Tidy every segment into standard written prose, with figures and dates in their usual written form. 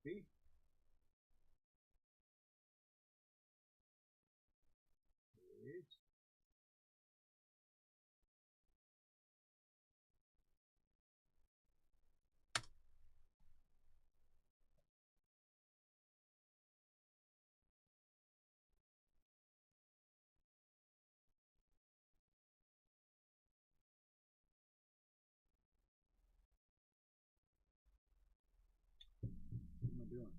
Speed. What am I doing?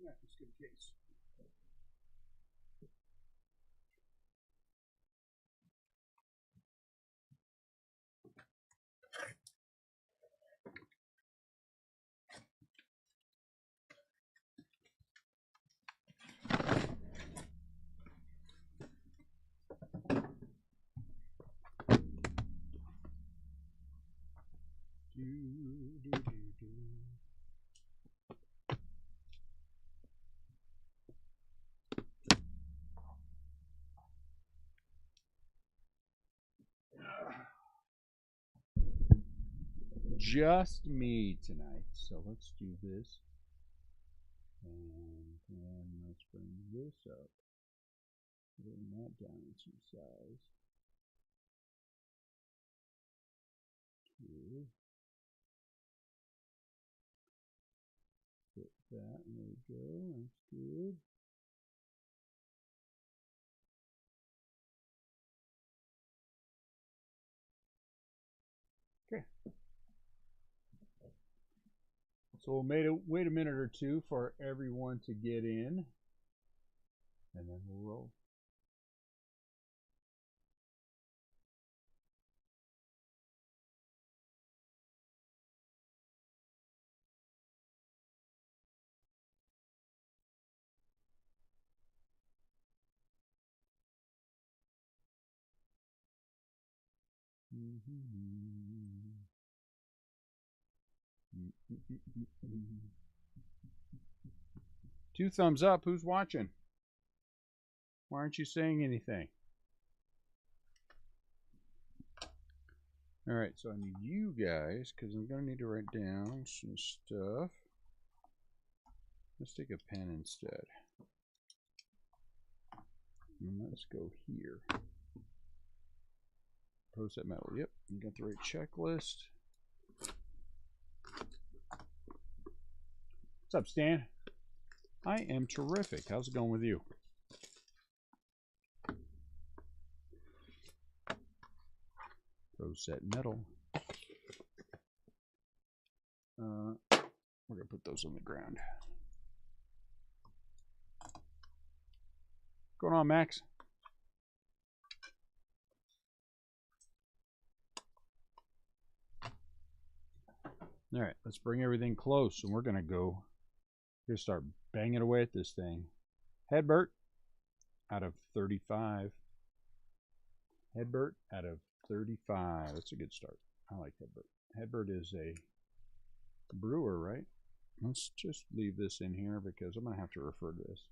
Yeah, let's get a case. Just me tonight. So let's do this. And then let's bring this up. Bring that down in some size. Two. Fit that. There we go. That's good. Okay. So we'll wait a minute or two for everyone to get in, and then we'll roll. Two thumbs up. Who's watching? Why aren't you saying anything? All right, so I need you guys because I'm going to need to write down some stuff. Let's take a pen instead. And let's go here. Process metal. Yep, you got the right checklist. What's up, Stan? I am terrific. How's it going with you? Process metal. We're going to put those on the ground. What's going on, Max? All right, let's bring everything close, and we're going to start banging away at this thing. Hedbert out of 35. Hedbert out of 35. That's a good start. I like Hedbert. Hedbert is a brewer, right? Let's just leave this in here because I'm going to have to refer to this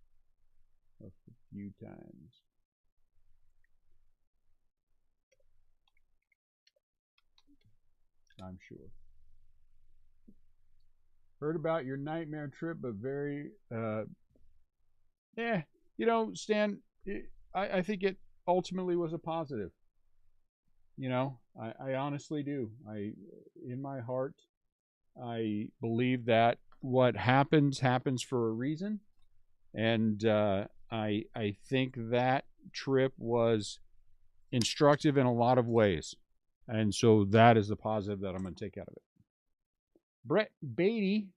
a few times. I'm sure. Heard about your nightmare trip, but very, you know, Stan, I think it ultimately was a positive. You know, I honestly do. In my heart, I believe that what happens for a reason, and I think that trip was instructive in a lot of ways, and so that is the positive that I'm going to take out of it. Brett Beatty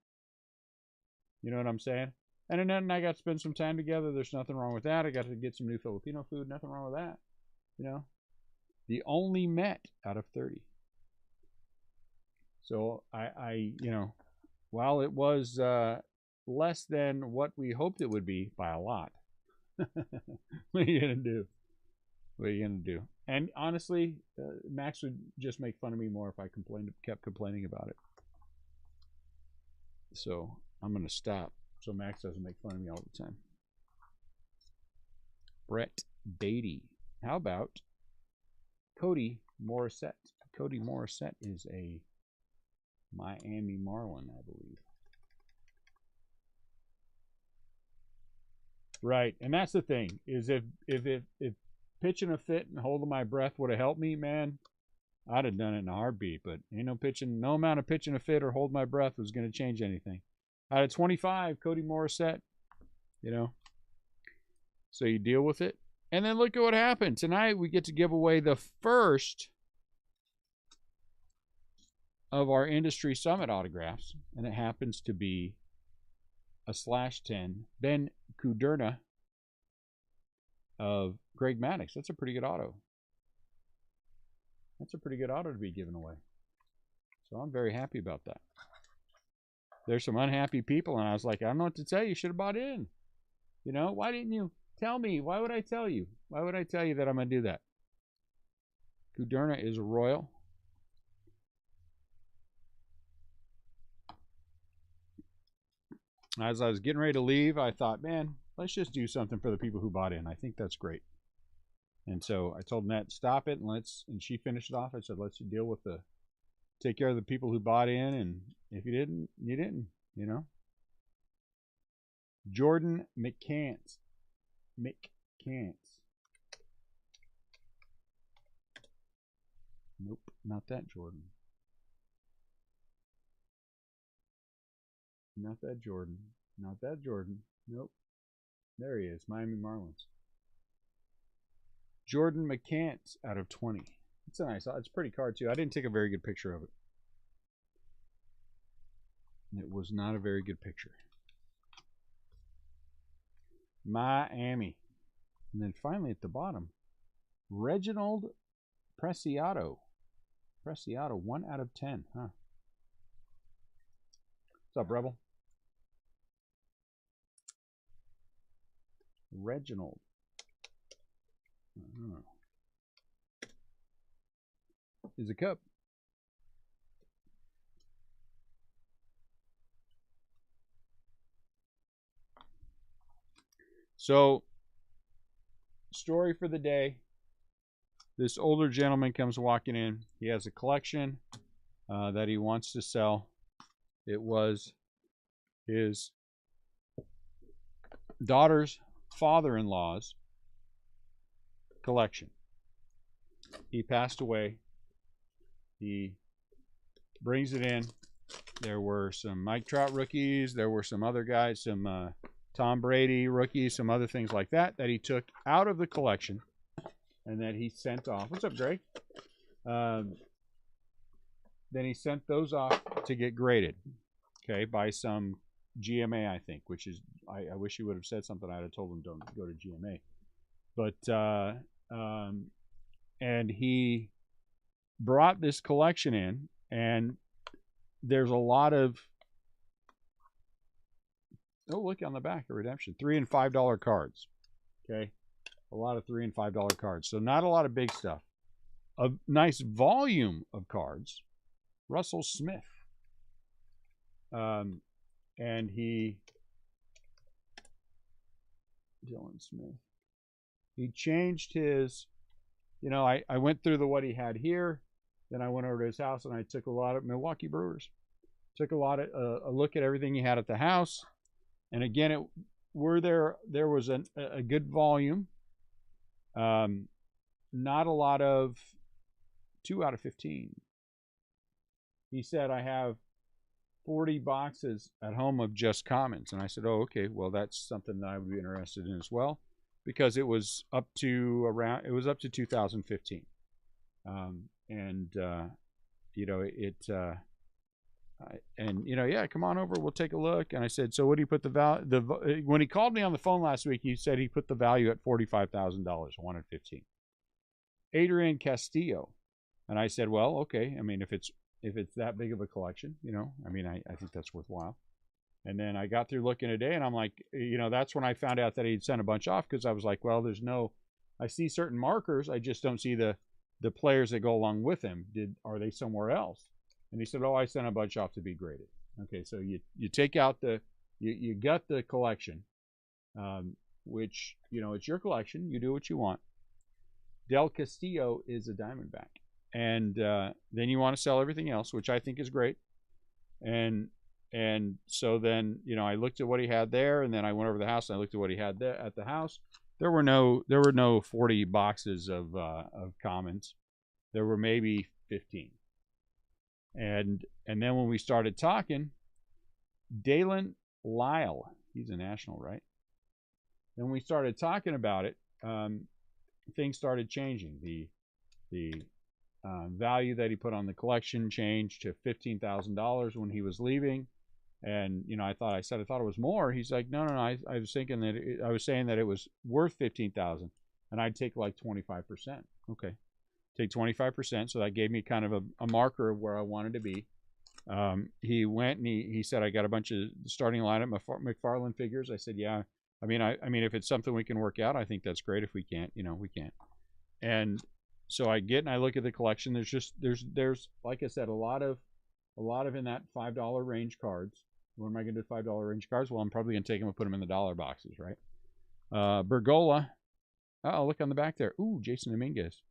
You know what I'm saying? And then I got to spend some time together. There's nothing wrong with that. I got to get some new Filipino food. Nothing wrong with that. You know, the only met out of 30. So you know, while it was less than what we hoped it would be by a lot, what are you gonna do? What are you gonna do? And honestly, Max would just make fun of me more if I kept complaining about it. So I'm gonna stop so Max doesn't make fun of me all the time. Brett Beatty. How about Cody Morissette? Cody Morissette is a Miami Marlin, I believe. Right, and that's the thing is if pitching a fit and holding my breath would have helped me, man, I'd have done it in a heartbeat. But ain't no amount of pitching a fit or hold my breath was going to change anything. Out of 25, Cody Morissette, you know. So you deal with it, and then look at what happened tonight. We get to give away the first of our industry summit autographs, and it happens to be a /10 Ben Kuderna of Greg Maddux. That's a pretty good auto. That's a pretty good auto to be given away. So I'm very happy about that. There's some unhappy people, and I was like, I don't know what to tell you. You should have bought in. You know, why didn't you tell me? Why would I tell you? Why would I tell you that I'm going to do that? Kuderna is royal. As I was getting ready to leave, I thought, man, let's just do something for the people who bought in. I think that's great. And so I told Annette, stop it, and she finished it off. I said, let's deal with take care of the people who bought in, and if you didn't, you didn't, you know. Jordan McCants. Nope, not that Jordan. Not that Jordan. Not that Jordan. Nope. There he is, Miami Marlins. Jordan McCants out of 20. It's a nice, it's a pretty card too. I didn't take a very good picture of it. It was not a very good picture. Miami. And then finally at the bottom, Reginald Preciado. Preciado, 1 out of 10, huh? What's up, Rebel? Reginald. Is a cup. So, story for the day. This older gentleman comes walking in. He has a collection that he wants to sell. It was his daughter's father-in-law's collection. He passed away. He brings it in. There were some Mike Trout rookies. There were some other guys, some Tom Brady rookies, some other things like that he took out of the collection and that he sent off. What's up, Greg? Then he sent those off to get graded, okay, by some GMA, I think, which is, I wish he would have said something. I'd have told him don't go to GMA. But, and he brought this collection in, and there's a lot of, oh, look on the back of Redemption, $3 and $5 cards, okay, a lot of $3 and $5 cards. So not a lot of big stuff. A nice volume of cards. Russell Smith. And Dylan Smith. He changed his, you know, I went through what he had here. Then I went over to his house and I took a lot of Milwaukee Brewers. Took a look at everything he had at the house. And again, there was a good volume. Not a lot of 2 out of 15. He said, I have 40 boxes at home of just commons. And I said, oh, okay, well, that's something that I would be interested in as well, because it was up to 2015. You know, And yeah, come on over, we'll take a look. And I said, so what do you put when he called me on the phone last week, he said he put the value at $45,000, wanted 15. Adrian Castillo. And I said, well, okay. I mean, if it's that big of a collection, I mean, I think that's worthwhile. And then I got through looking today, and I'm like, that's when I found out that he'd sent a bunch off, because I was like, well, I see certain markers, I just don't see the players that go along with them. Are they somewhere else? And he said, oh, I sent a bunch off to be graded. Okay, so you take out you got the collection, which, it's your collection. You do what you want. Del Castillo is a Diamondback. And then you want to sell everything else, which I think is great. And so then, I looked at what he had there, and then I went over to the house and I looked at what he had there at the house. There were no 40 boxes of commons. There were maybe 15. And then when we started talking, Dalen Lyle, he's a national, right? Then when we started talking about it, things started changing. The value that he put on the collection changed to $15,000 when he was leaving. And I thought it was more. He's like, no. I was thinking that I was saying that it was worth $15,000, and I'd take like 25%. Okay, take 25%. So that gave me kind of a marker of where I wanted to be. He went and he said, I got a bunch of starting lineup McFarland figures. I said, yeah. I mean, if it's something we can work out, I think that's great. If we can't, we can't. And so I get and I look at the collection. There's like I said, a lot of in that $5 range cards. What am I going to do with $5 range cards? Well, I'm probably going to take them and put them in the dollar boxes, right? Bergola. Oh, look on the back there. Ooh, Jason Dominguez.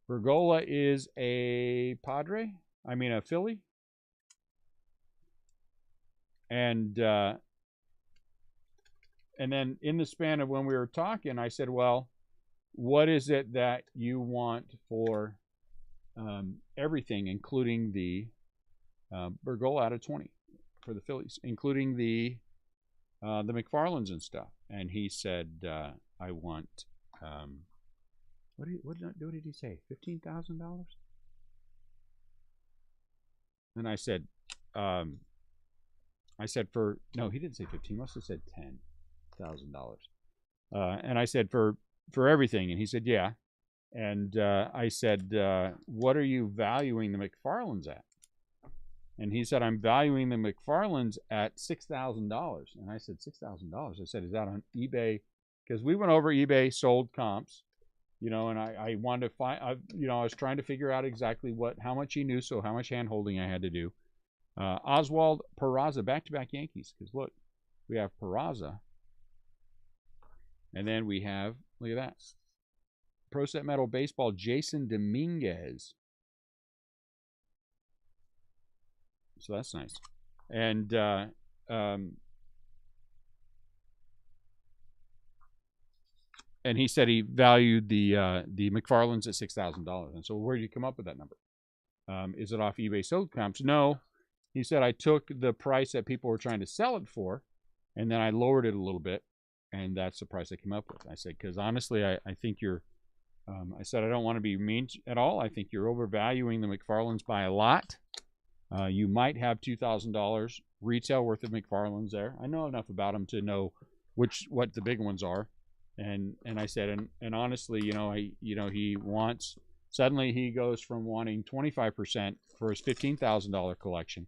Bergola is a Philly. And then in the span of when we were talking, I said, well, what is it that you want for everything, including the Bergola out of 20 for the Phillies, including the McFarlands and stuff? And he said, I want, what did he say? $15,000? And I said, no, he didn't say 15. He must have said $10,000. And I said, for everything. And he said, yeah. And I said, what are you valuing the McFarlands at? And he said, I'm valuing the McFarlands at $6,000. And I said, $6,000? I said, is that on eBay? Because we went over eBay sold comps, and I wanted to find, I was trying to figure out exactly how much he knew, so how much hand holding I had to do. Oswald Peraza, back-to-back Yankees. Because look, we have Peraza. And then we have, look at that, Pro Set Metal Baseball, Jason Dominguez. So that's nice. And he said he valued the McFarlands at $6,000. And so where did you come up with that number? Is it off eBay sold comps? No. He said, I took the price that people were trying to sell it for, and then I lowered it a little bit, and that's the price I came up with. I said, because honestly, I think you're, I said, I don't want to be mean at all. I think you're overvaluing the McFarlands by a lot. You might have $2,000 retail worth of McFarlands there. I know enough about them to know what the big ones are. And I said, and honestly, he wants, suddenly he goes from wanting 25% for his $15,000 collection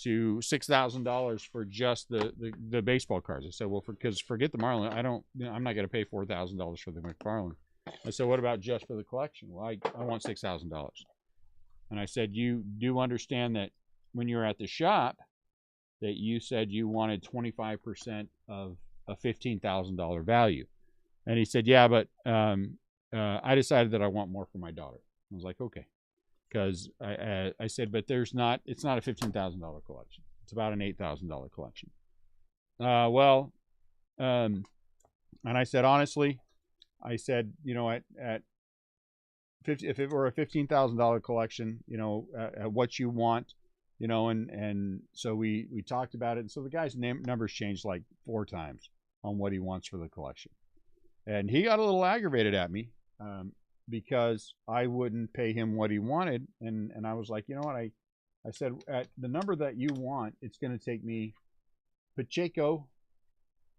to $6,000 for just the baseball cards. I said, well, because forget the Marlin, I'm not going to pay $4,000 for the McFarland. I said, what about just for the collection? Well, I want $6,000. And I said, you do understand that when you were at the shop, that you said you wanted 25% of a $15,000 value. And he said, yeah, but I decided that I want more for my daughter. I was like, okay. Because I said, but it's not a $15,000 collection. It's about an $8,000 collection. And I said, honestly, at 50, if it were a $15,000 collection, at what you want, and so we talked about it. And so the guy's numbers changed like 4 times on what he wants for the collection. And he got a little aggravated at me because I wouldn't pay him what he wanted. And I was like, you know what, I said, at the number that you want, it's going to take me, Pacheco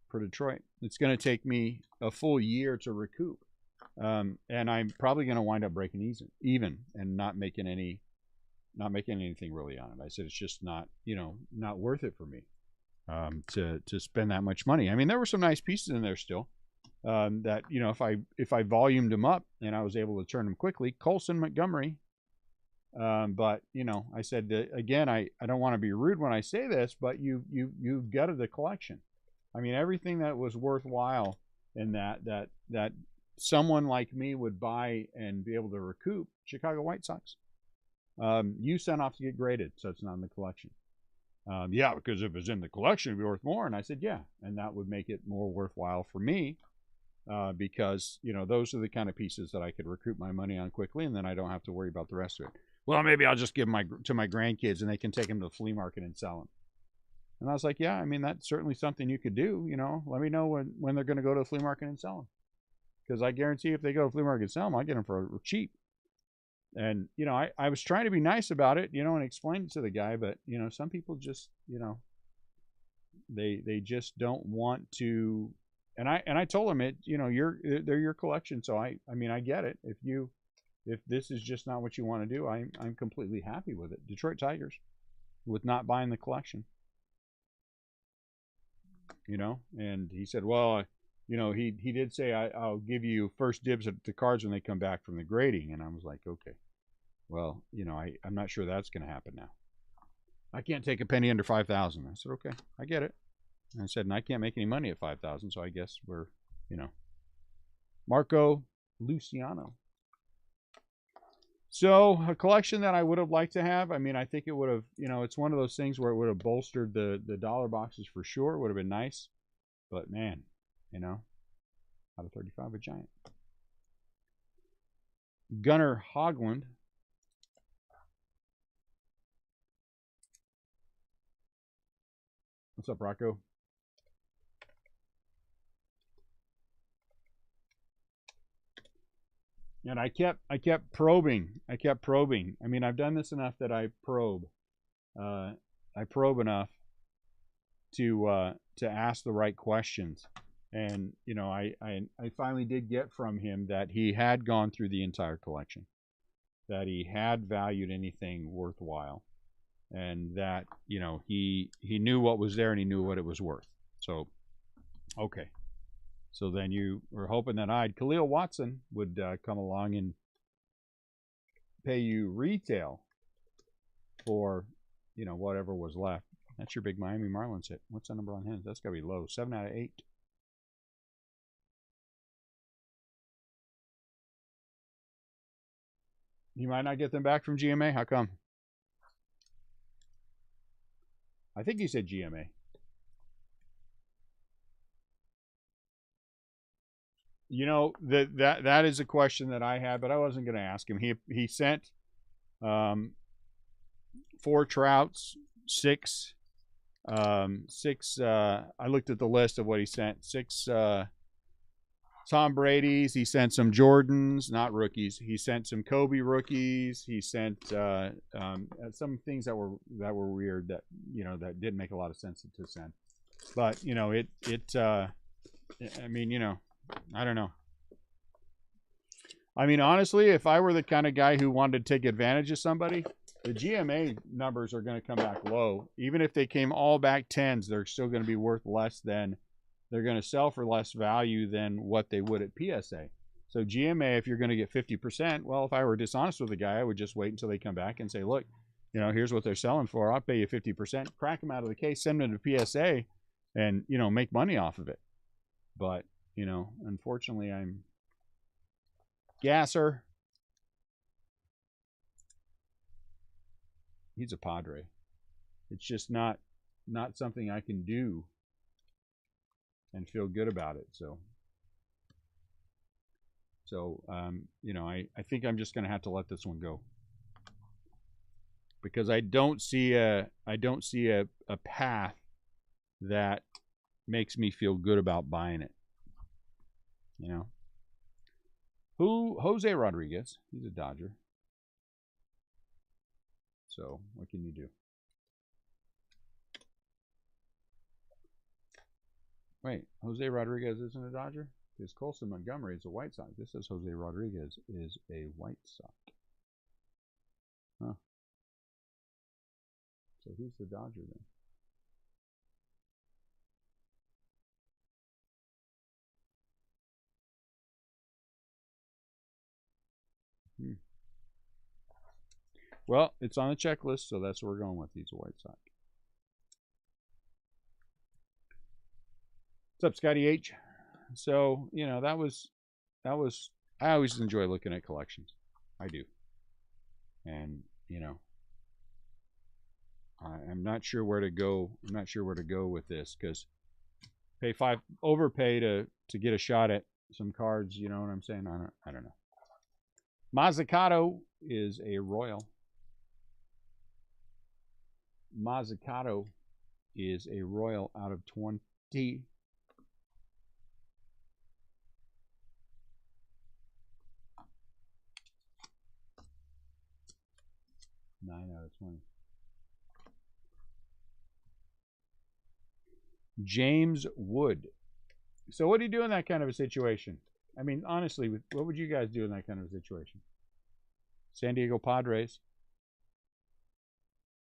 for Detroit, it's going to take me a full year to recoup. And I'm probably going to wind up breaking even and not making anything really on it. I said, it's just not, not worth it for me to spend that much money. I mean, there were some nice pieces in there still that, if I volumed them up and I was able to turn them quickly, Colson, Montgomery. But, I said, again, I don't want to be rude when I say this, but you've gutted the collection. I mean, everything that was worthwhile in that someone like me would buy and be able to recoup, Chicago White Sox. You sent off to get graded, so it's not in the collection. Yeah, because if it's in the collection, it'd be worth more. And I said, yeah, and that would make it more worthwhile for me because, those are the kind of pieces that I could recoup my money on quickly, and then I don't have to worry about the rest of it. Well, maybe I'll just give them to my grandkids, and they can take them to the flea market and sell them. And I was like, yeah, I mean, that's certainly something you could do. Let me know when they're going to go to the flea market and sell them. Because I guarantee if they go to the flea market and sell them, I'll get them for cheap. And, I was trying to be nice about it, and explain it to the guy. But, some people just, they just don't want to. And I told him they're your collection. So I mean, I get it. If this is just not what you want to do, I'm completely happy with it. Detroit Tigers with not buying the collection. And he said, well, he did say, I'll give you first dibs at the cards when they come back from the grading. And I was like, okay, well, I'm not sure that's going to happen now. I can't take a penny under 5,000. I said, okay, I get it. And I said, and I can't make any money at 5,000. So I guess we're, Marco Luciano. So a collection that I would have liked to have, I mean, I think it would have, it's one of those things where it would have bolstered the dollar boxes for sure. It would have been nice. But man, out of 35, a giant. Gunnar Hogland. What's up, Rocco? And I kept probing. I mean, I've done this enough that I probe. I probe enough to ask the right questions. And I finally did get from him that he had gone through the entire collection, that he had valued anything worthwhile, and that he knew what was there and he knew what it was worth. So, okay. So then you were hoping that Khalil Watson would come along and pay you retail for, whatever was left. That's your big Miami Marlins hit. What's the number on him? That's got to be low. 7 out of 8. You might not get them back from GMA. How come? I think you said GMA. That is a question that I had, but I wasn't going to ask him. He sent 4 Trouts, 6. I looked at the list of what he sent. 6 Tom Brady's. He sent some Jordans, not rookies. He sent some Kobe rookies. He sent some things that were weird that that didn't make a lot of sense to send. But I mean, I don't know. I mean, honestly, if I were the kind of guy who wanted to take advantage of somebody, the GMA numbers are going to come back low. Even if they came all back 10s, they're still going to be worth less than, they're going to sell for less value than what they would at PSA. So GMA, if you're going to get 50%, well, if I were dishonest with the guy, I would just wait until they come back and say, look, here's what they're selling for. I'll pay you 50%, crack them out of the case, send them to PSA, and, make money off of it. But, unfortunately, I'm Gasser. He's a Padre. It's just not something I can do and feel good about it. So I think I'm just going to have to let this one go, because I don't see a path that makes me feel good about buying it. Jose Rodriguez, he's a Dodger. So what can you do? Wait, Jose Rodriguez isn't a Dodger? Because Colson Montgomery is a White Sox. This says Jose Rodriguez is a White Sox. Huh. So who's the Dodger then? Well, it's on the checklist, so that's where we're going with. He's a White Sox. What's up, Scotty H? So, you know, that was I always enjoy looking at collections. I do. And, you know, I'm not sure where to go. I'm not sure where to go with this because overpay to get a shot at some cards, you know what I'm saying? I don't know. Mazzucato is a Royal. Mazzucato is a Royal out of 20. 9 out of 20. James Wood. So what do you do in that kind of a situation? I mean, honestly, what would you guys do in that kind of a situation? San Diego Padres.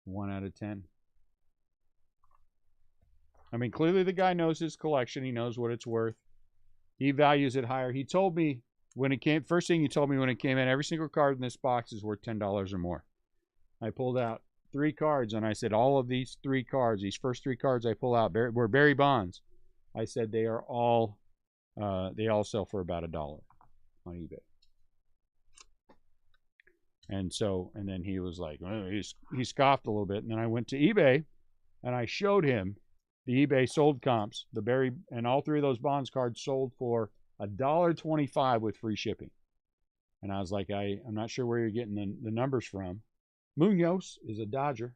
1 out of 10. I mean, clearly the guy knows his collection. He knows what it's worth. He values it higher. He told me when it came, first thing he told me when it came in, every single card in this box is worth $10 or more. I pulled out 3 cards, and I said all of these 3 cards, these first 3 cards I pull out were Barry Bonds. I said they are all, they all sell for about $1 on eBay. And so, and then he was like, well, he scoffed a little bit. And then I went to eBay, and I showed him the eBay sold comps. The Barry, and all 3 of those Bonds cards sold for $1.25 with free shipping. And I was like, I'm not sure where you're getting the numbers from. Munoz is a Dodger,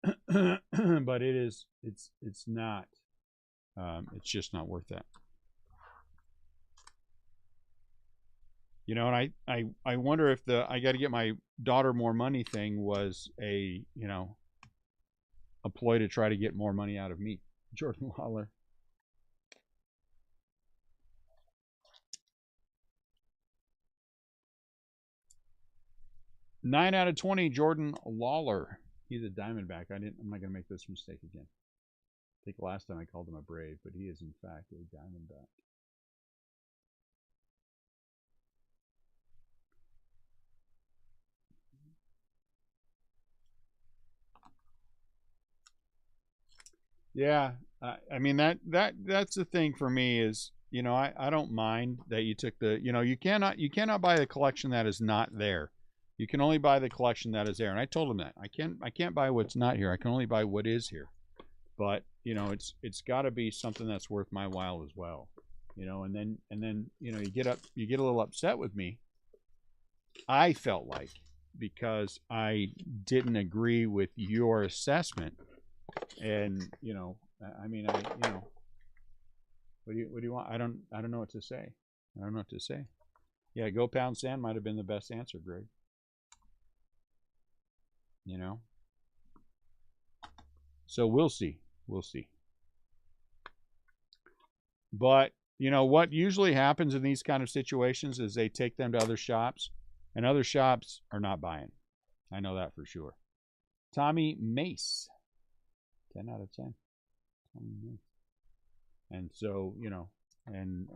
but it's not. It's just not worth that. You know, and I wonder if the I got to get my daughter more money thing was a, you know, a ploy to try to get more money out of me. Jordan Lawler. Nine out of 20, Jordan Lawler. He's a Diamondback. I'm not gonna make this mistake again. I think last time I called him a Brave, but he is in fact a Diamondback. Yeah, I mean that's the thing for me is, you know, I don't mind that you took the, you know, you cannot buy a collection that is not there. You can only buy the collection that is there. And I told him that I can't buy what's not here. I can only buy what is here. But you know, it's got to be something that's worth my while as well. You know, and then you know, you get a little upset with me. I felt like because I didn't agree with your assessment. And you know, I mean, you know, what do you want? I don't know what to say. I don't know what to say. Yeah, go pound sand might have been the best answer, Greg. You know, so we'll see. But you know what usually happens in these kind of situations is they take them to other shops, and other shops are not buying. I know that for sure. Tommy Mace. 10 out of 10. And so, you know, and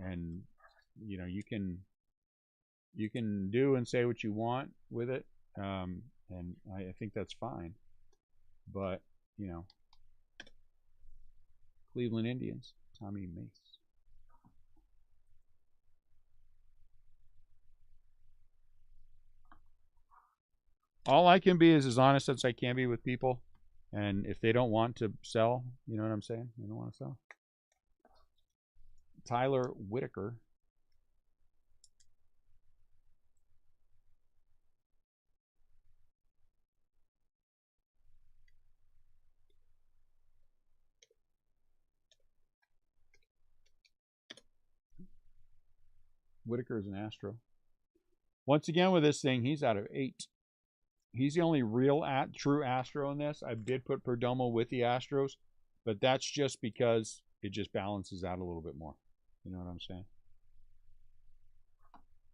you know, you can do and say what you want with it, and I think that's fine. But you know, Cleveland Indians, Tommy Mace. All I can be is as honest as I can be with people. And if they don't want to sell, you know what I'm saying? They don't want to sell. Tyler Whitaker. Whitaker is an Astro. Once again with this thing, he's out of 8. He's the only real true Astro in this. I did put Perdomo with the Astros, but that's just because it just balances out a little bit more. You know what I'm saying?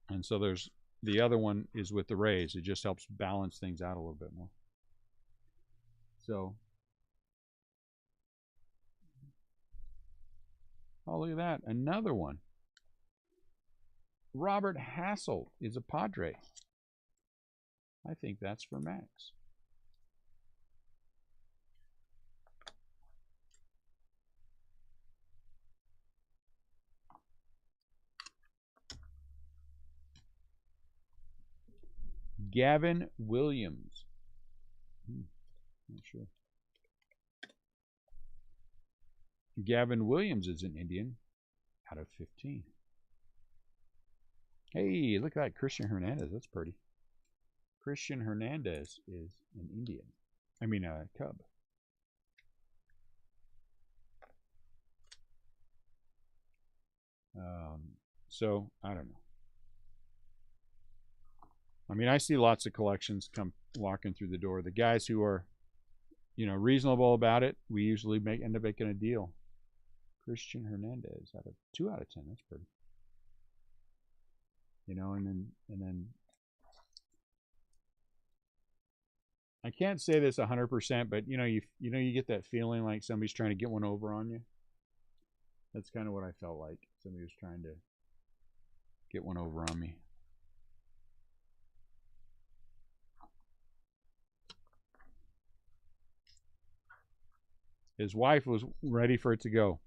And so there's the other one is with the Rays. It just helps balance things out a little bit more. So, oh, look at that. Another one. Robert Hassel is a Padre. I think that's for Max. Gavin Williams. Not sure. Gavin Williams is an Indian out of 15. Hey, look at that. Christian Hernandez. That's pretty. Christian Hernandez is an Indian. I mean, a Cub. So, I don't know. I mean, I see lots of collections come walking through the door. The guys who are, you know, reasonable about it, we usually end up making a deal. Christian Hernandez out of 2 out of 10. That's pretty. You know, and then I can't say this 100%, but you know you get that feeling like somebody's trying to get one over on you. That's kind of what I felt like. Somebody was trying to get one over on me. His wife was ready for it to go.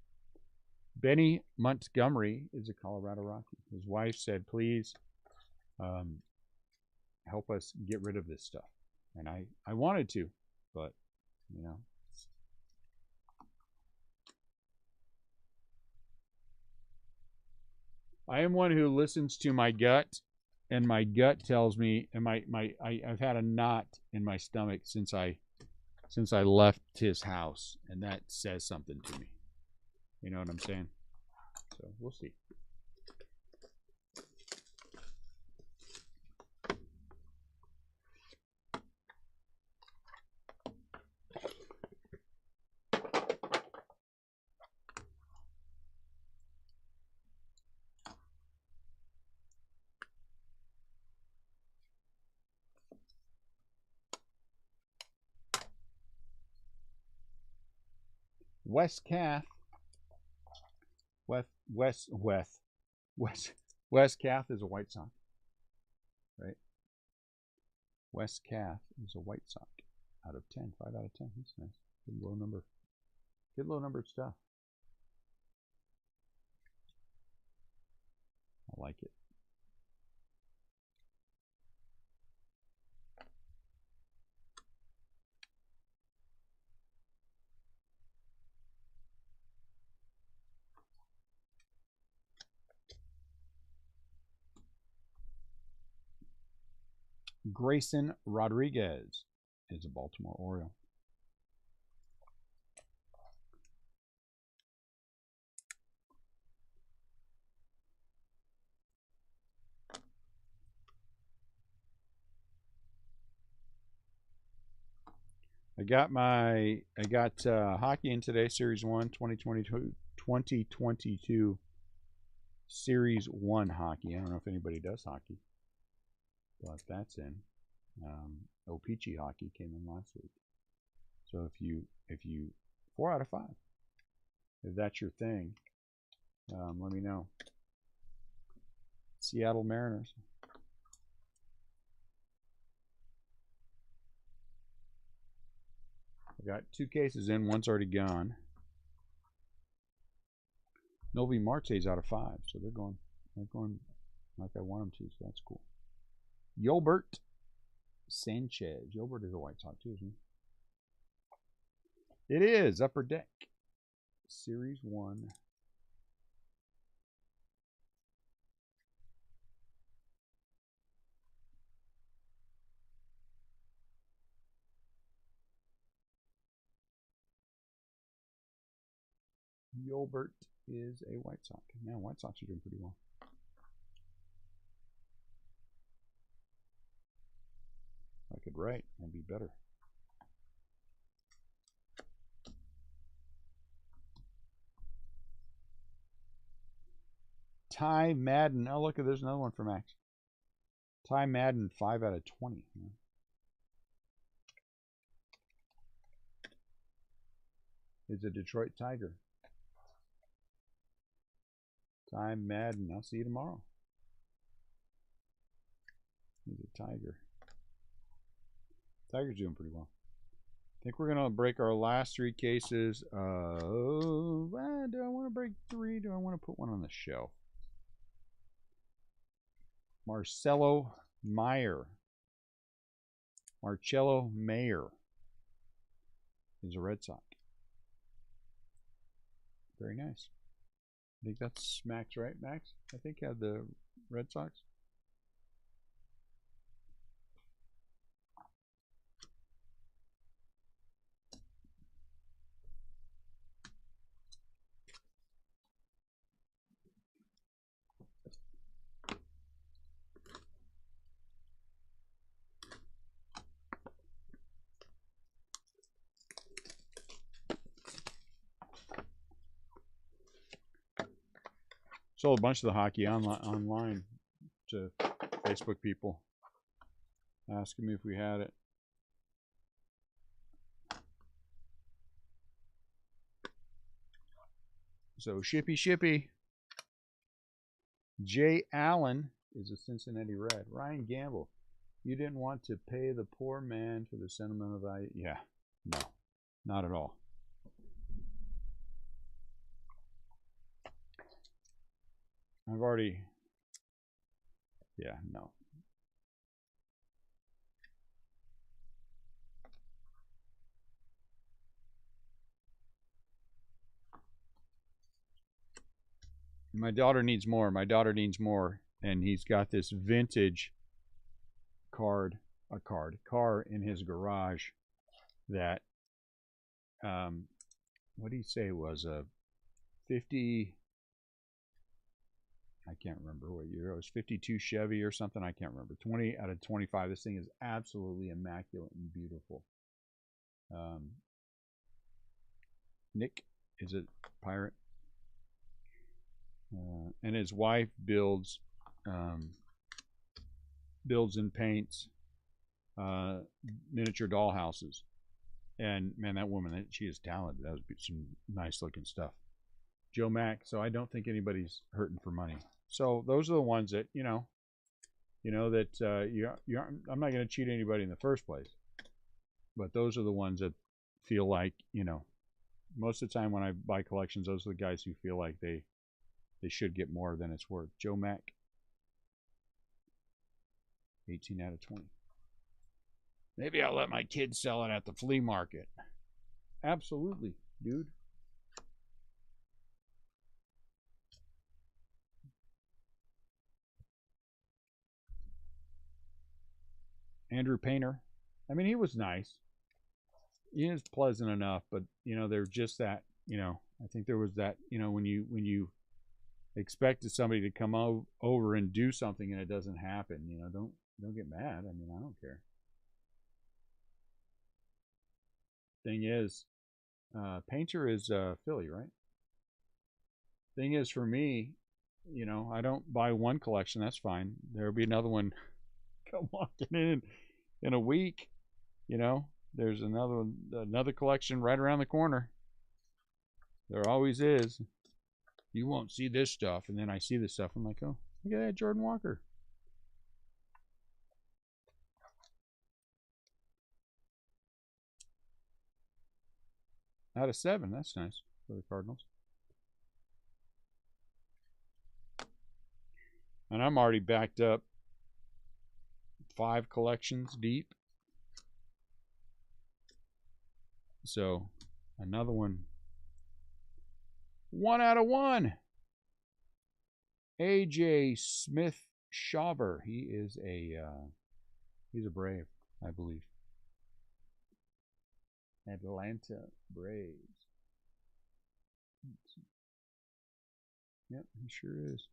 Benny Montgomery is a Colorado Rocky. His wife said, please help us get rid of this stuff. And I wanted to, but, you know. I am one who listens to my gut, and my gut tells me, and I've had a knot in my stomach since I left his house, and that says something to me. You know what I'm saying? So we'll see. Wes Cath. Wes Cath is a White Sox, right? Wes Cath is a White Sox out of 10, 5 out of 10. That's nice. Good low number. Good low numbered stuff. I like it. Grayson Rodriguez is a Baltimore Oriole. I got hockey in today, Series 1, 2022 Series 1 hockey. I don't know if anybody does hockey, but that's in. O-Pee-Chee hockey came in last week. So if you 4 out of 5, if that's your thing, let me know. Seattle Mariners. I got 2 cases in. One's already gone. Novi Marte's out of 5, so they're going like I want them to, so that's cool. Yolbert Sanchez. Yolbert is a White Sox too, isn't he? It is Upper Deck Series 1. Yolbert is a White Sox. Man, White Sox are doing pretty well. could write, that'd be better. Ty Madden. Oh, look, there's another one for Max. Ty Madden, 5 out of 20. Is a Detroit Tiger. Ty Madden. I'll see you tomorrow. He's a Tiger. Tiger's doing pretty well. I think we're going to break our last 3 cases. Do I want to break 3? Do I want to put one on the shelf? Marcelo Mayer. Marcello Mayer is a Red Sox. Very nice. I think that's Max, right? Max, I think, had the Red Sox. Sold a bunch of the hockey online to Facebook people, asking me if we had it. So shippy. Jay Allen is a Cincinnati Red. Ryan Gamble, you didn't want to pay the poor man for the sentimental value. Yeah, no, not at all. I've already, yeah, no. My daughter needs more. My daughter needs more. And he's got this vintage car in his garage that, what did he say it was? A 50, I can't remember what year it was, 52 Chevy or something. I can't remember. 20 out of 25. This thing is absolutely immaculate and beautiful. Nick is a pirate. And his wife builds and paints miniature dollhouses. And man, that woman, she is talented. That would be some nice looking stuff. Joe Mack. So I don't think anybody's hurting for money. So those are the ones that I'm not going to cheat anybody in the first place. But those are the ones that feel like, most of the time when I buy collections, those are the guys who feel like they should get more than it's worth. Joe Mack, 18 out of 20. Maybe I'll let my kids sell it at the flea market. Absolutely, dude. Andrew Painter. I mean, he was nice. He is pleasant enough, but there's just that. I think there was that. When you expected somebody to come over and do something and it doesn't happen, don't get mad. I mean, I don't care. Thing is, Painter is Philly, right? Thing is, for me, I don't buy one collection. That's fine. There'll be another one come walking in a week. There's another collection right around the corner. There always is. You won't see this stuff, and then I see this stuff. I'm like, oh, look at that Jordan Walker. Out of 7, that's nice for the Cardinals. And I'm already backed up 5 collections deep. So another one. 1 out of 1. AJ Smith Shawver. He's a Brave, I believe. Atlanta Braves. Yep, he sure is.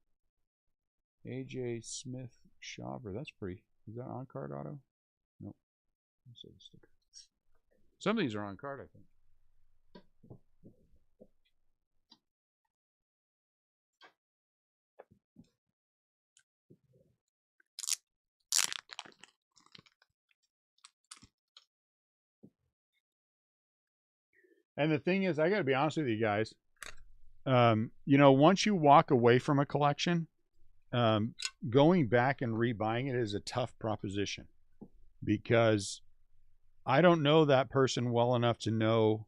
AJ Smith Shawver. That's pretty. Is that on card auto? Nope. Some of these are on card, I think. And the thing is, I got to be honest with you guys. You know, once you walk away from a collection, going back and rebuying it is a tough proposition, because I don't know that person well enough to know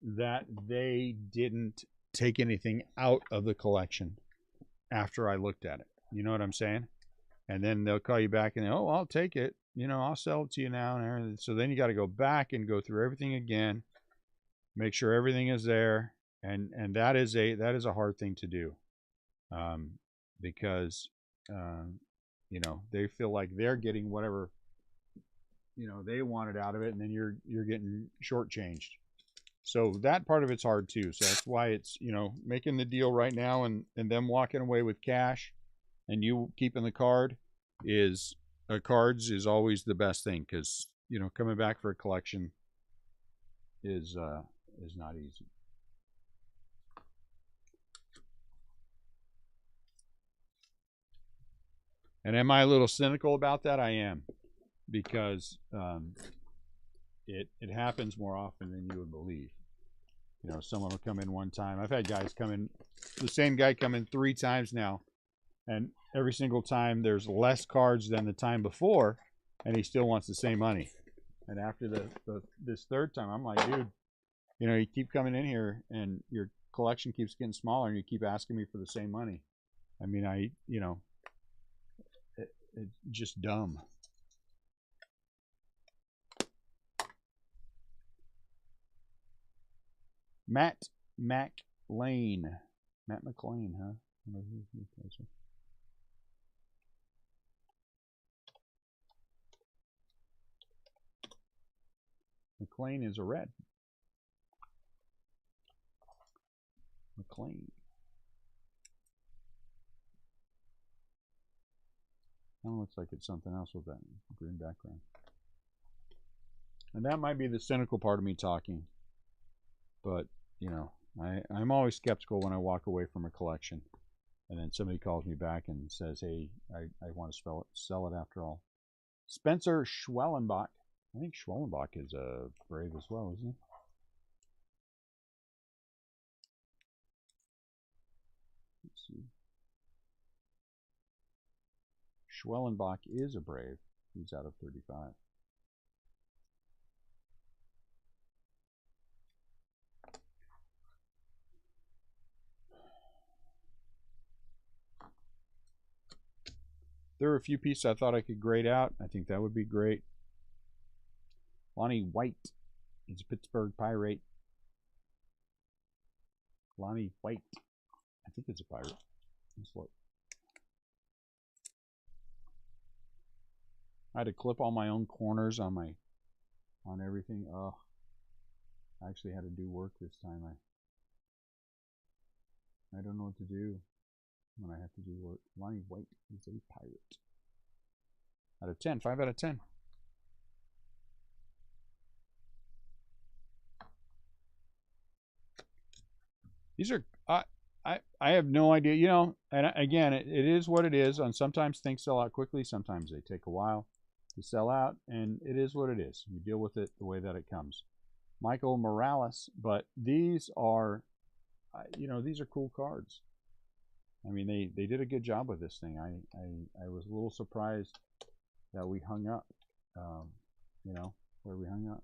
that they didn't take anything out of the collection after I looked at it. You know what I'm saying? And then they'll call you back and, oh, I'll take it. You know, I'll sell it to you now. And everything. So then you got to go back and go through everything again, make sure everything is there. And that is a hard thing to do, because you know, they feel like they're getting whatever, you know, they wanted out of it, and then you're getting shortchanged. So that part of it's hard too. So that's why it's, you know, making the deal right now and them walking away with cash and you keeping the card is cards is always the best thing, because, you know, coming back for a collection is not easy. And am I a little cynical about that? I am, because it happens more often than you would believe. You know, someone will come in one time. I've had guys come in, the same guy come in 3 times now, and every single time there's less cards than the time before, and he still wants the same money. And after this 3rd time, I'm like, dude, you know, you keep coming in here and your collection keeps getting smaller, and you keep asking me for the same money. I mean, you know, it's just dumb. Matt McLean, huh? McLean is a red. McLean. That looks like it's something else with that green background. And that might be the cynical part of me talking. But, you know, I'm always skeptical when I walk away from a collection. And then somebody calls me back and says, hey, I want to sell it after all. Spencer Schwellenbach. I think Schwellenbach is a Brave as well, isn't he? Let's see. Schwellenbach is a Brave. He's out of 35. There were a few pieces I thought I could grade out. I think that would be great. Lonnie White. He's a Pittsburgh Pirate. Lonnie White. I think it's a Pirate. Let's look. I had to clip all my own corners on everything. Oh, I actually had to do work this time. I don't know what to do when I have to do work. Lonnie White is a Pirate. Out of 10, 5 out of 10. These are I have no idea, you know, and again, it is what it is. And sometimes things sell out quickly, sometimes they take a while to sell out, and it is what it is. You deal with it the way that it comes. Michael Morales, but these are, you know, these are cool cards. I mean, they did a good job with this thing. I was a little surprised that we hung up, you know, where we hung up.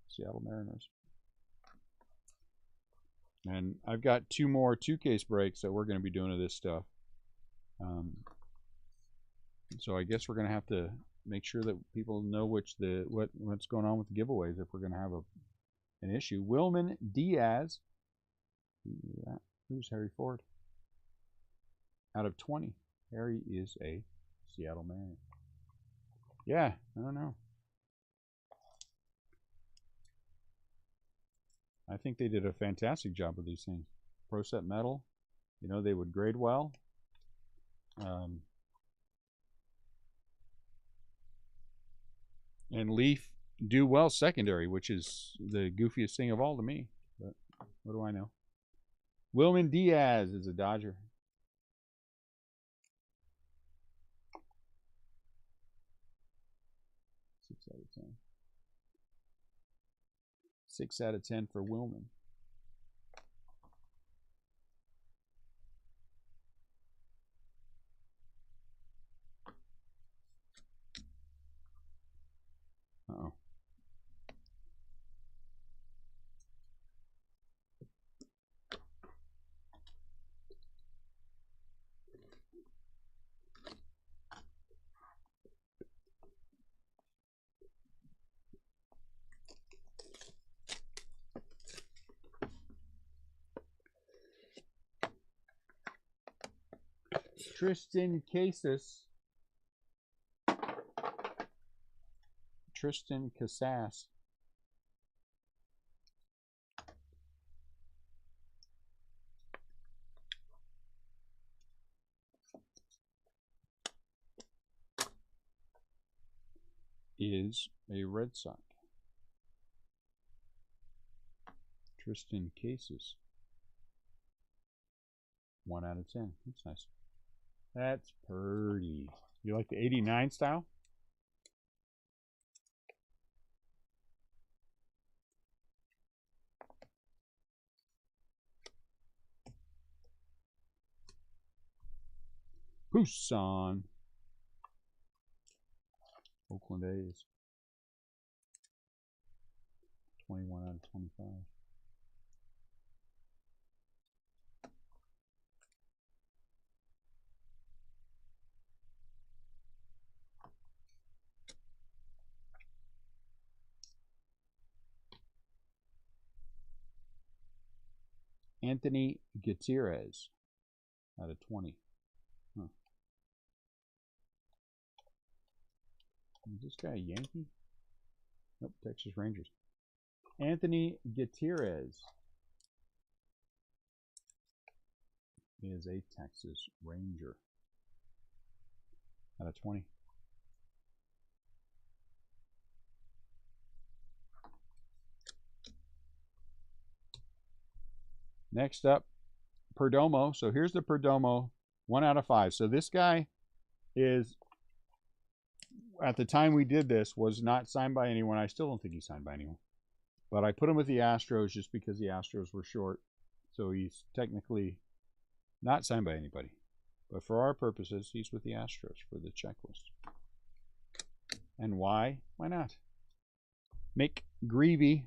Seattle Mariners. And I've got 2 more 2-case breaks that we're going to be doing to this stuff. So I guess we're going to have to make sure that people know what's going on with the giveaways if we're going to have an issue. Wilman Diaz. Who's Harry Ford? Out of 20. Harry is a Seattle Mariner. Yeah, I don't know. I think they did a fantastic job with these things. Pro Set metal, you know, they would grade well. And leaf do well secondary, which is the goofiest thing of all to me. But what do I know? Wilman Diaz is a Dodger. Six out of 10. 6 out of 10 for Wilman. Uh-oh. Tristan Casas. Tristan Casas. Is a Red Sox. Tristan Casas. 1 out of 10. That's nice. That's pretty. You like the 89 style? Busan. Oakland A's. 21 out of 25. Anthony Gutierrez out of 20. Huh. Is this guy a Yankee? Nope, Texas Rangers. Anthony Gutierrez is a Texas Ranger out of 20. Next up, Perdomo. So here's the Perdomo, 1 out of 5. So this guy is, at the time we did this, was not signed by anyone. I still don't think he's signed by anyone. But I put him with the Astros just because the Astros were short. So he's technically not signed by anybody. But for our purposes, he's with the Astros for the checklist. And why? Why not? McGreevy.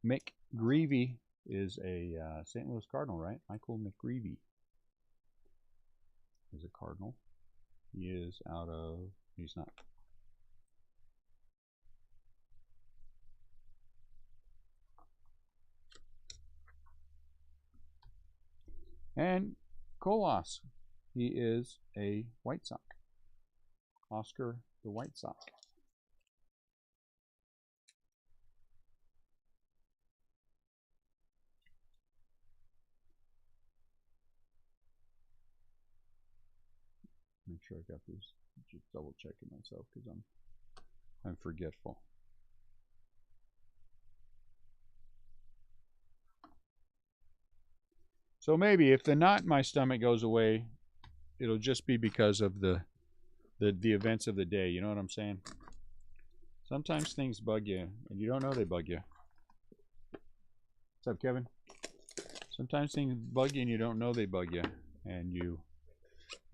McGreevy is a St. Louis Cardinal, right? Michael McGreevy is a Cardinal. He is out of, he's not. And Colas, he is a White Sox. Oscar the White Sox. Make sure I got these. Just double checking myself because I'm forgetful. So maybe if the knot in my stomach goes away, it'll just be because of the events of the day. You know what I'm saying? Sometimes things bug you, and you don't know they bug you. What's up, Kevin? Sometimes things bug you, and you don't know they bug you, and you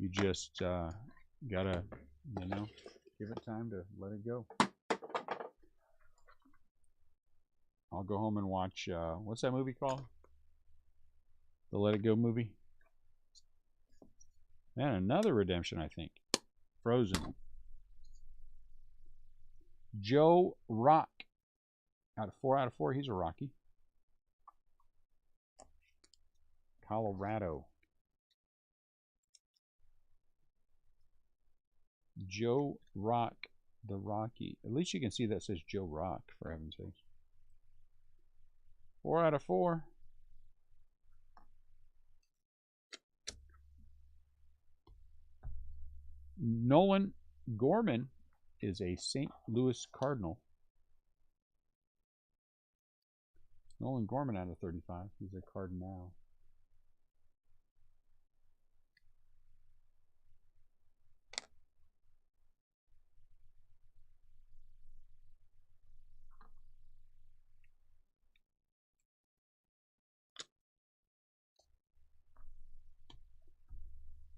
just gotta, you know, give it time to let it go. I'll go home and watch. What's that movie called? The Let It Go movie. And another redemption, I think. Frozen. Joe Rock. Out of 4, he's a Rocky. Colorado. Joe Rock, the Rocky. At least you can see that says Joe Rock, for heaven's sakes. 4 out of 4. Nolan Gorman is a St. Louis Cardinal. Nolan Gorman out of 35. He's a Cardinal.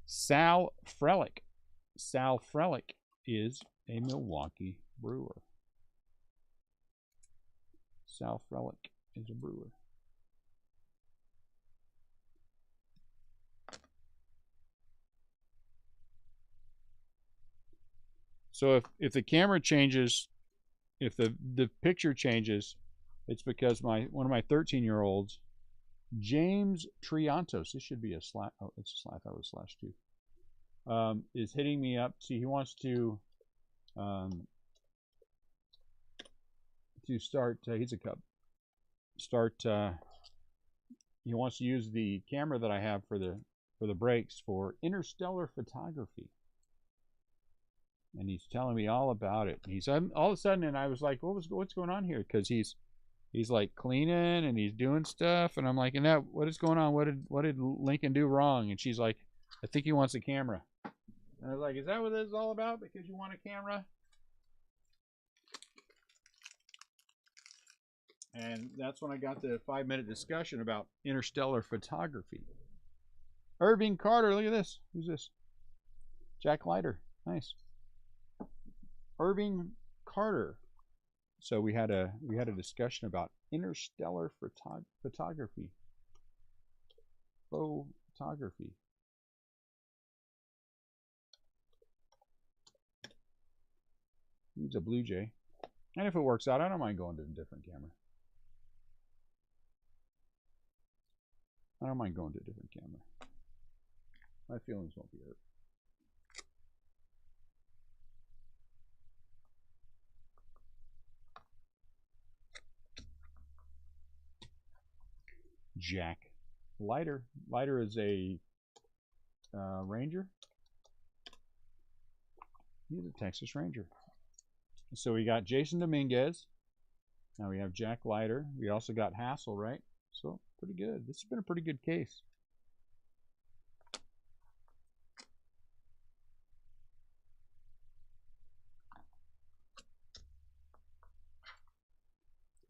Sal Frelick. Sal Frelick is a Milwaukee Brewer. Sal Frelick is a Brewer. So if the camera changes, if the picture changes, it's because one of my 13-year-olds, James Triantos, this should be a slash. Oh, it's a slash. I thought it was slash 2. Is hitting me up. See, he wants to start. He's a Cub. Start. He wants to use the camera that I have for the breaks for interstellar photography. And he's telling me all about it. He's all of a sudden, and I was like, "What's going on here?" Because he's like cleaning and he's doing stuff, and I'm like, "And what is going on? What did Lincoln do wrong?" And she's like, "I think he wants a camera." And I was like, "Is that what this is all about? Because you want a camera?" And that's when I got the 5-minute discussion about interstellar photography. Irving Carter, look at this. Who's this? Jack Leiter. Nice. Irving Carter. So we had a discussion about interstellar photography. Photography. He's a Blue Jay. And if it works out, I don't mind going to a different camera. I don't mind going to a different camera. My feelings won't be hurt. Jack Leiter. Leiter is a Ranger. He's a Texas Ranger. So we got Jason Dominguez. Now we have Jack Leiter. We also got Hassel, right? So pretty good. This has been a pretty good case.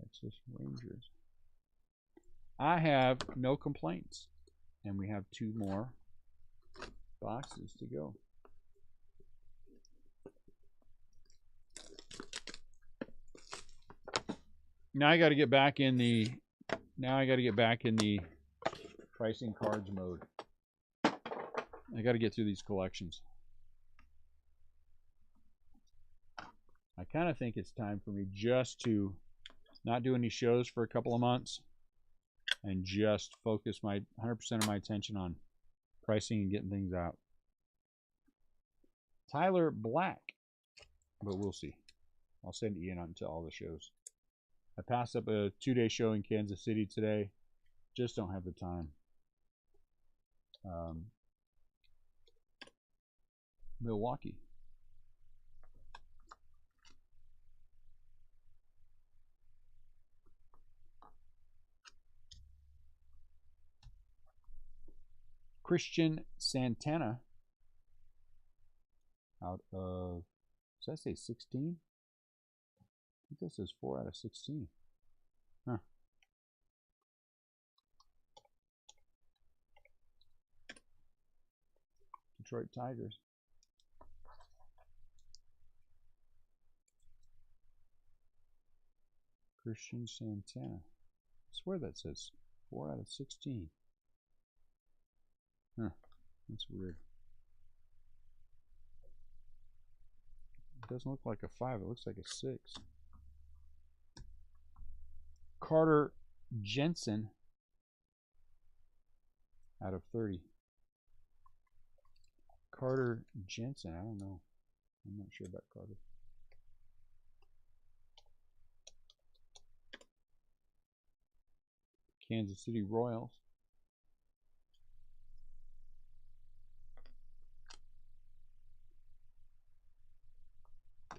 Texas Rangers. I have no complaints. And we have 2 more boxes to go. Now I got to get back in the pricing cards mode. I got to get through these collections. I kind of think it's time for me just to not do any shows for a couple of months and just focus my 100% of my attention on pricing and getting things out. Tyler Black, but we'll see. I'll send Ian on to all the shows. I passed up a 2-day show in Kansas City today. Just don't have the time. Milwaukee. Christian Santana out of, does that say 16? I think this says 4 out of 16. Huh. Detroit Tigers. Christian Santana. I swear that says 4 out of 16. Huh. That's weird. It doesn't look like a 5. It looks like a 6. Carter Jensen out of 30. Carter Jensen. I don't know. I'm not sure about Carter. Kansas City Royals.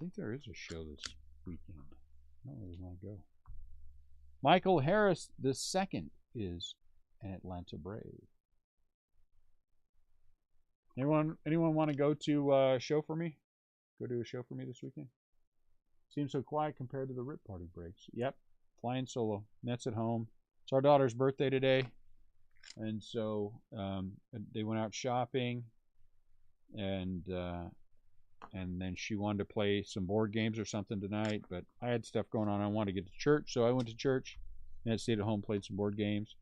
think there is a show this weekend. I don't really want to go. Michael Harris II is an Atlanta Brave. Anyone want to go to a show for me? Go to a show for me this weekend? Seems so quiet compared to the Rip Party breaks. Yep, flying solo. Net's at home. It's our daughter's birthday today, and so they went out shopping, and then she wanted to play some board games or something tonight, but I had stuff going on. I wanted to get to church, so I went to church. Net stayed at home, played some board games.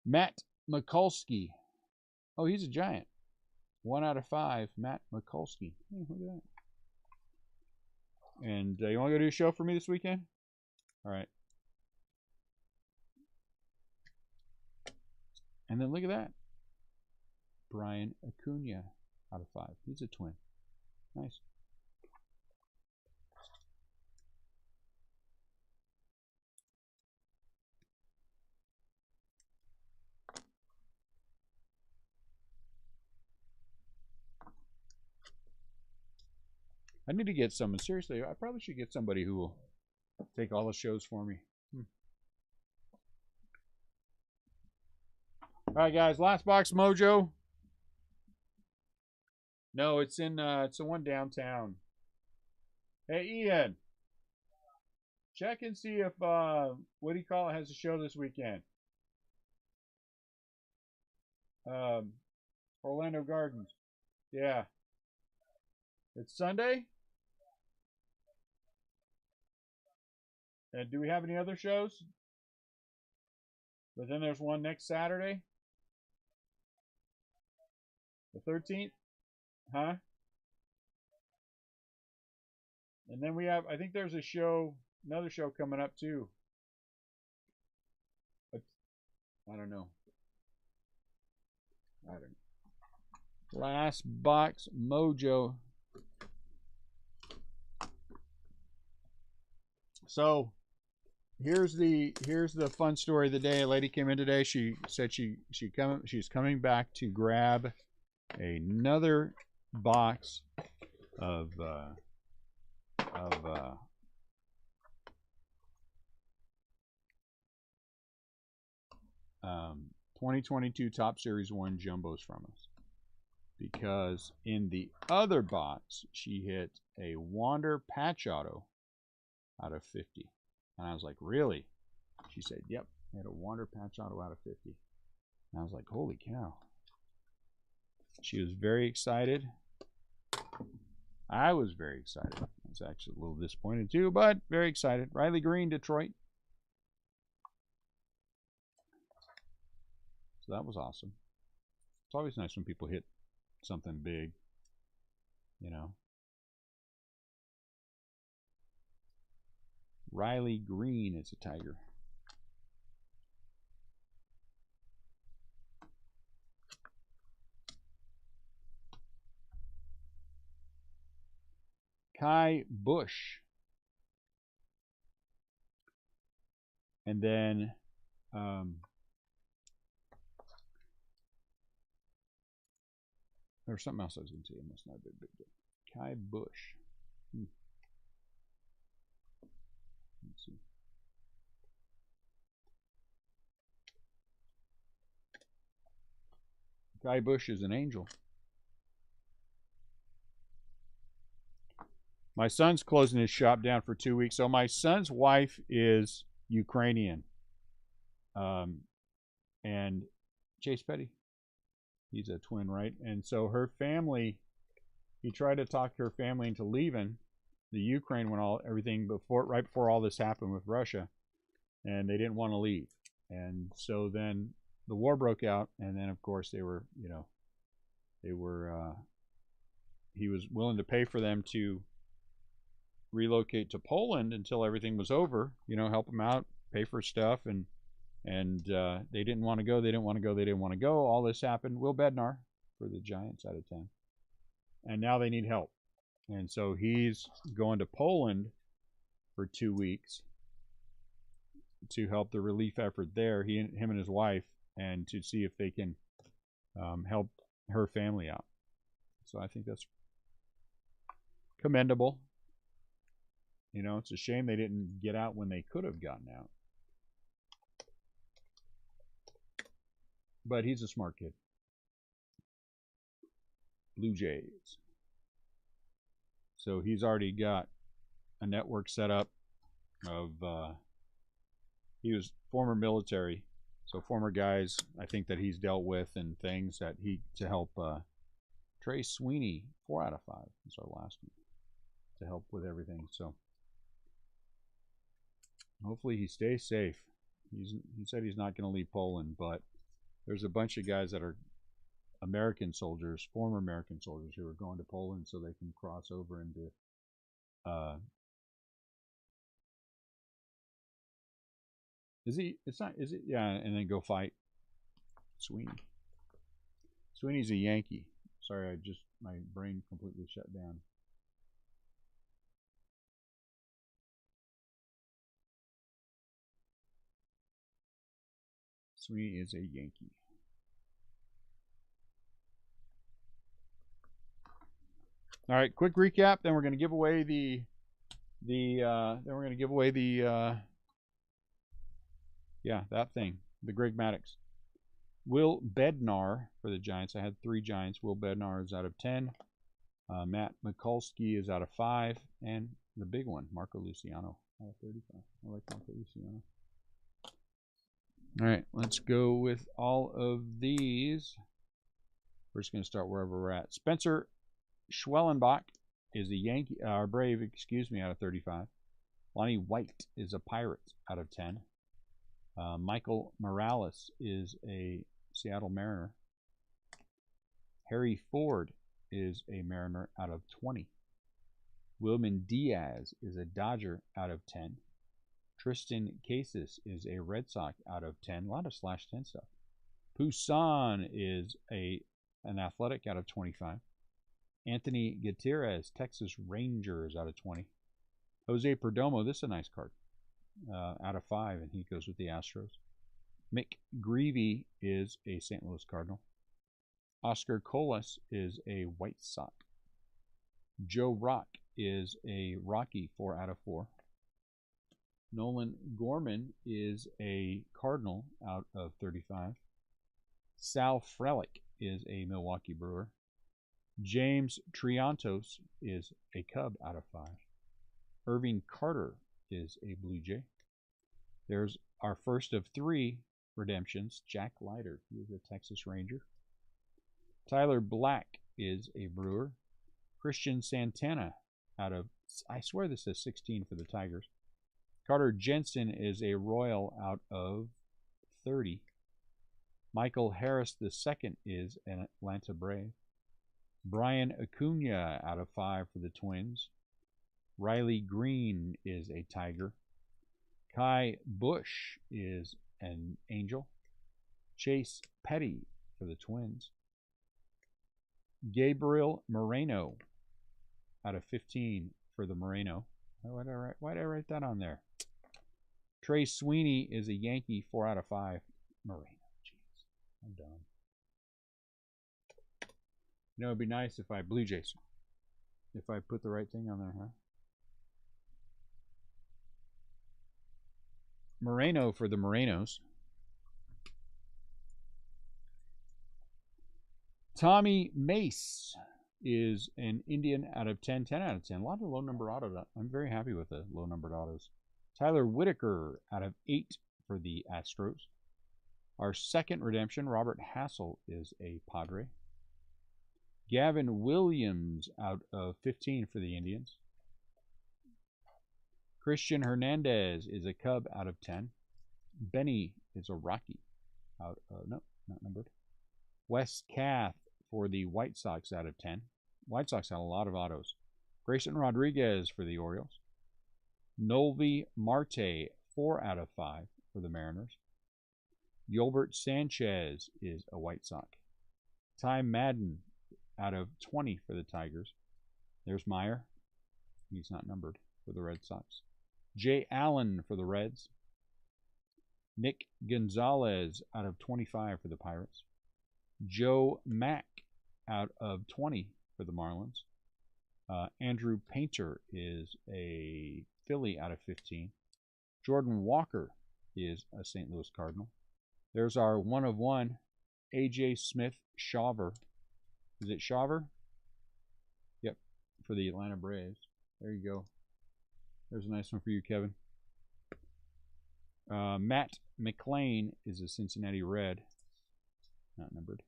Matt Mikulski. Oh, he's a Giant. 1 out of 5, Matt Mikulski. Hey, look at that. And you want to go do a show for me this weekend? All right. And then look at that. Brian Acuna out of 5. He's a twin. Nice. I need to get someone. Seriously, I probably should get somebody who will take all the shows for me. All right, guys. Last box mojo. No, it's in. It's the one downtown. Hey, Ian. Check and see if what do you call it has a show this weekend. Orlando Gardens. Yeah. It's Sunday. And do we have any other shows? But then there's one next Saturday. The 13th? Huh? And then we have, I think there's a show, another show coming up too. But I don't know. I don't know. Last box mojo. So here's the fun story of the day. A lady came in today. She said she's coming back to grab another box of 2022 Top Series 1 jumbos from us, because in the other box she hit a Wander patch auto out of 50. And I was like, really? She said, yep, I had a Wander patch auto out of 50. And I was like, holy cow. She was very excited. I was very excited. I was actually a little disappointed too, but very excited. Riley Green, Detroit. So that was awesome. It's always nice when people hit something big, you know. Riley Green is a Tiger. Kai Bush. And then there was something else I was going to say. It must not have been a big deal. Kai Bush. Let's see. Kai Bush is an angel. My son's closing his shop down for 2 weeks. So my son's wife is Ukrainian. And Chase Petty. He's a twin, right? And so her family, he tried to talk her family into leaving the Ukraine when right before all this happened with Russia, and they didn't want to leave. And so then the war broke out, and then of course he was willing to pay for them to relocate to Poland until everything was over, help them out, pay for stuff, and they didn't want to go. They didn't want to go. All this happened. Will Bednar for the Giants out of 10. And now they need help. And so he's going to Poland for 2 weeks to help the relief effort there, him and his wife, and to see if they can help her family out. So I think that's Commendable. You know, it's a shame they didn't get out when they could have gotten out. But he's a smart kid. Blue Jays. So he's already got a network set up of, he was former military, so former guys I think that he's dealt with and things that to help. Trey Sweeney, 4 out of 5. That's our last one to help with everything. So hopefully he stays safe. He said he's not going to leave Poland, but there's a bunch of guys that are American soldiers, former American soldiers, who are going to Poland so they can cross over into yeah, and then go fight Sweeney. Sweeney's a Yankee. Sorry, my brain completely shut down. Sweeney is a Yankee. All right, quick recap. Then we're going to give away that thing, the Greg Maddux. Will Bednar for the Giants. I had 3 Giants. Will Bednar is out of 10. Matt Mikulski is out of 5. And the big one, Marco Luciano, out of 35. I like Marco Luciano. All right, let's go with all of these. We're just going to start wherever we're at. Spencer Schwellenbach is a Yankee, Brave, out of 35. Lonnie White is a Pirate out of 10. Michael Morales is a Seattle Mariner. Harry Ford is a Mariner out of 20. Wilman Diaz is a Dodger out of 10. Tristan Casas is a Red Sox out of 10. A lot of /10 stuff. Poussin is an Athletic out of 25. Anthony Gutierrez, Texas Rangers out of 20. Jose Perdomo, this is a nice card, out of 5, and he goes with the Astros. Mick Greavy is a St. Louis Cardinal. Oscar Colas is a White Sox. Joe Rock is a Rocky, 4 out of 4. Nolan Gorman is a Cardinal out of 35. Sal Frelick is a Milwaukee Brewer. James Triantos is a Cub out of 5. Irving Carter is a Blue Jay. There's our first of 3 redemptions. Jack Leiter, he is a Texas Ranger. Tyler Black is a Brewer. Christian Santana out of, I swear this says 16 for the Tigers. Carter Jensen is a Royal out of 30. Michael Harris II is an Atlanta Brave. Brian Acuna out of 5 for the Twins. Riley Green is a Tiger. Kai Bush is an Angel. Chase Petty for the Twins. Gabriel Moreno out of 15 for the Moreno. Why did I write that on there? Trey Sweeney is a Yankee, 4 out of 5. Moreno. Jeez, I'm done. You know, it'd be nice if Blue Jays, if I put the right thing on there, huh? Moreno for the Morenos. Tommy Mace is an Indian out of 10, 10 out of 10. A lot of low number autos. I'm very happy with the low numbered autos. Tyler Whitaker out of 8 for the Astros. Our second redemption, Robert Hassel is a Padre. Gavin Williams out of 15 for the Indians. Christian Hernandez is a Cub out of 10. Benny is a Rocky out of, no, not numbered. Wes Kath for the White Sox out of 10. White Sox had a lot of autos. Grayson Rodriguez for the Orioles. Nolvi Marte, 4 out of 5 for the Mariners. Yolbert Sanchez is a White Sox. Ty Madden out of 20 for the Tigers. There's Meyer. He's not numbered for the Red Sox. Jay Allen for the Reds. Nick Gonzalez out of 25 for the Pirates. Joe Mack out of 20 for the Marlins. Andrew Painter is a Philly out of 15. Jordan Walker is a St. Louis Cardinal. There's our 1 of 1, A.J. Smith Shawver. Is it Shawver? Yep, for the Atlanta Braves. There you go. There's a nice one for you, Kevin. Matt McLean is a Cincinnati Red. Not numbered.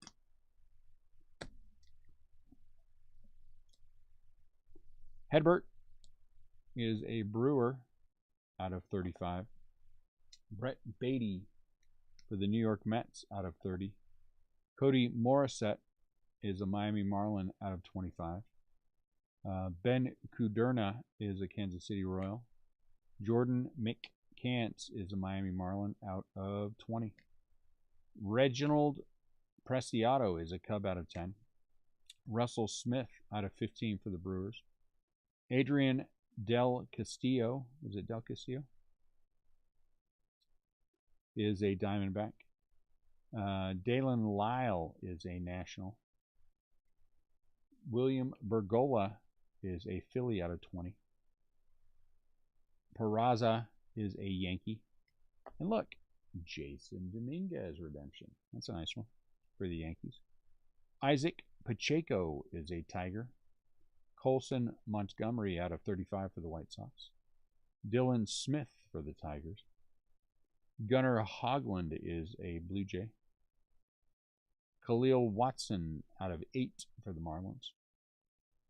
Hedbert is a Brewer out of 35. Brett Beatty for the New York Mets out of 30. Cody Morissette is a Miami Marlin out of 25. Ben Kuderna is a Kansas City Royal. Jordan McCants is a Miami Marlin out of 20. Reginald Preciado is a Cub out of 10. Russell Smith out of 15 for the Brewers. Adrian Del Castillo, is it Del Castillo? Is a Diamondback. Dalen Lyle is a National. William Bergola is a Philly out of 20. Peraza is a Yankee. And look, Jason Dominguez redemption. That's a nice one for the Yankees. Isaac Pacheco is a Tiger. Colson Montgomery out of 35 for the White Sox. Dylan Smith for the Tigers. Gunnar Hoglund is a Blue Jay. Khalil Watson out of 8 for the Marlins.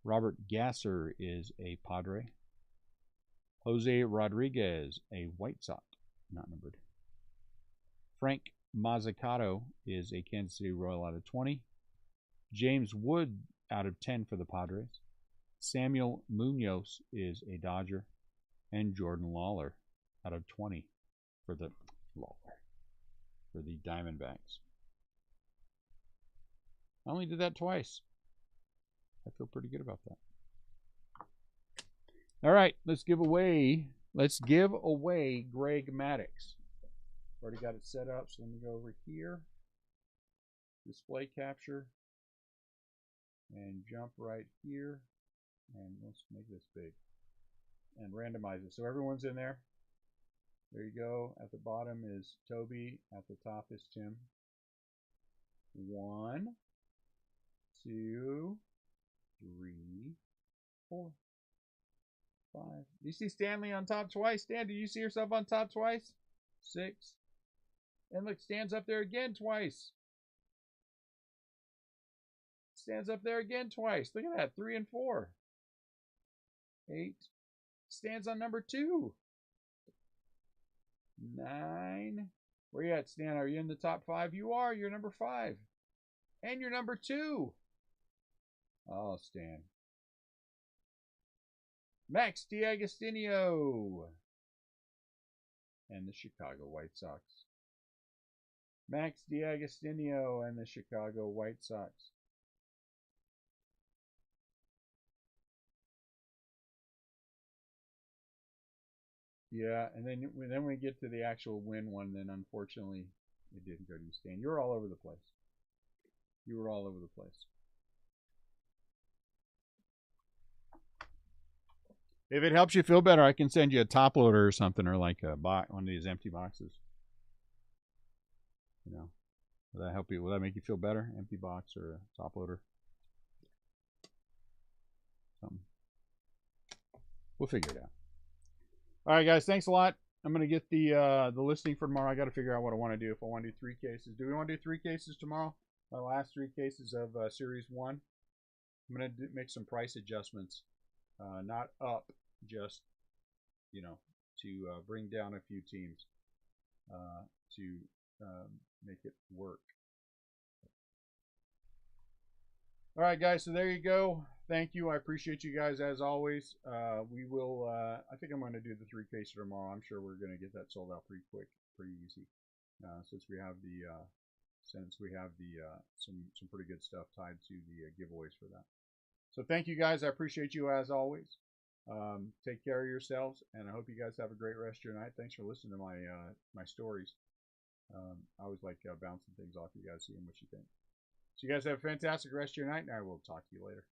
Robert Gasser is a Padre. Jose Rodriguez, a White Sox, not numbered. Frank Mazzucato is a Kansas City Royal out of 20. James Wood out of 10 for the Padres. Samuel Munoz is a Dodger. And Jordan Lawler out of 20 for the Diamondbacks. I only did that twice. I feel pretty good about that. All right, let's give away Greg Maddux. Already got it set up, so let me go over here. Display capture. And jump right here. And let's make this big. And randomize it. So everyone's in there. There you go. At the bottom is Toby. At the top is Tim. 1, 2, 3, 4, 5. Do you see Stanley on top twice? Stan, do you see yourself on top twice? 6. And look, Stan's up there again twice. Stands up there again twice. Look at that. 3 and 4. 8. Stands on number 2. 9. Where you at, Stan? Are you in the top 5? You are. You're number 5. And you're number 2. Oh, Stan. Max D'Agostino. And the Chicago White Sox. Max D'Agostino and the Chicago White Sox. Yeah, and then we get to the actual win one, then unfortunately it didn't go to you, Stan. You were all over the place. You were all over the place. If it helps you feel better, I can send you a top loader or something, or like a box, one of these empty boxes. You know, will that help you? Will that make you feel better? Empty box or a top loader? Something. We'll figure it out. All right, guys. Thanks a lot. I'm gonna get the listing for tomorrow. I got to figure out what I want to do. If I want to do 3 cases, do we want to do 3 cases tomorrow? My last 3 cases of Series 1. I'm gonna make some price adjustments, not up, just to bring down a few teams to make it work. All right, guys. So there you go. Thank you. I appreciate you guys as always. We will. I think I'm going to do the 3 cases tomorrow. I'm sure we're going to get that sold out pretty quick, pretty easy, since we have the some pretty good stuff tied to the giveaways for that. So thank you guys. I appreciate you as always. Take care of yourselves, and I hope you guys have a great rest of your night. Thanks for listening to my stories. I always like bouncing things off you guys, seeing what you think. So you guys have a fantastic rest of your night, and I will talk to you later.